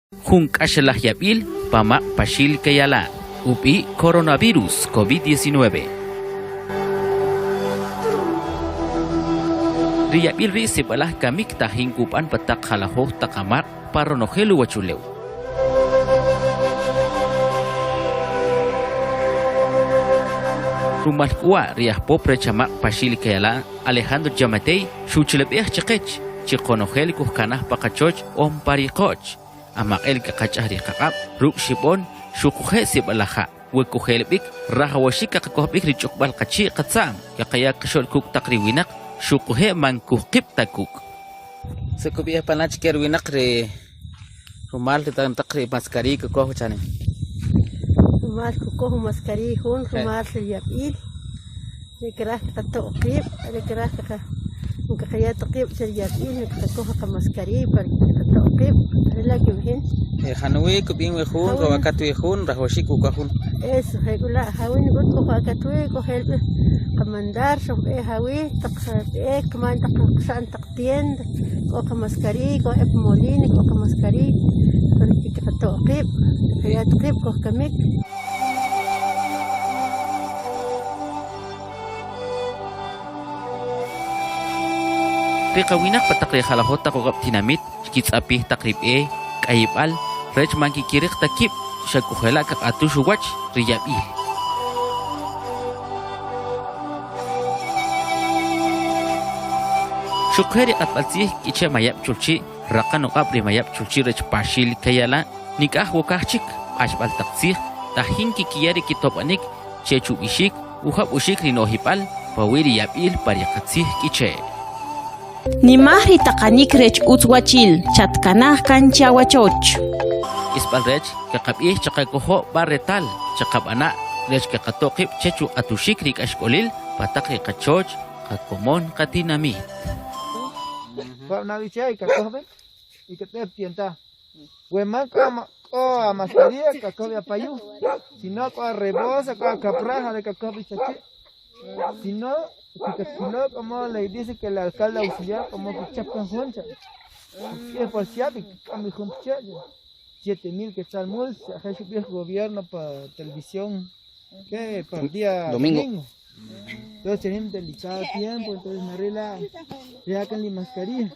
Junk Ashelahyabil, Pama Pashil Kayala, Upi Coronavirus COVID-19. Riyabil ri sebalah kamik tahing kupan petak halahoh takamak paronogelu wachuleu. Rumah kuah riah popre camak Pashil Kayala Alejandro Jamatei shuchilebeh cekech cikonogel kuh kanah pakacoch om parikoch. Amak el kakacah di kakap ruk shibon syukuhe sibalaha wekuhelbik rahawashika kakohbik ricokbal kaci katsam kakaya kashol kuk takriwinak syukuhe mangkuh kip takuk sekubiyah panach kerwinak re rumal kita takri maskari kakoh chane rumal kakoh maskari hun rumal yabil dikerah kita tokib dikerah kita kakaya tokib yabil kakoh maskari par tokib lagi mungkin hanwe kubing wehun kawakat wehun rahwashik ukahun eso regula hawin gut ko kakat ko help kamandar so hawi tak kaman tak san tak tiend ko kamaskari ko epmolin ko kamaskari per kita tokib kaya tokib ko kamik Rekawinak patakri halahot ko kap tinamit kits apih takrib kaibal rej mangki kirik takip syakuhela kak atu shuwach riyabi syukheri atbalsih kiche mayap chulchi rakan uqab mayap chulchi rej pashil kayala nikah wakachik ashbal taksih tahin kikiyari kitopanik chechu ishik uhab ushik rinohipal pawiri yabil pariyakatsih kiche Nimahri takanik rech utwachil chatkanah kanchawachoch. Ispal rech kakabih chakakoho barretal chakabana rech kakatokip chechu atushik rik ashkolil patak rikachoch kakomon katinami. Pak nawichai kakohbe ikatep tienta. Weman ko mascaria kakobia payu. Sino ko rebosa ko capraja de kakobi chachi. Sino como le dice que el alcalde auxiliar como que chapan juncha es por siapi cambio juncha 7,000 que está el multa ha hecho el gobierno para televisión que para el día domingo entonces tenemos delicado tiempo entonces me arregla ya con la mascarilla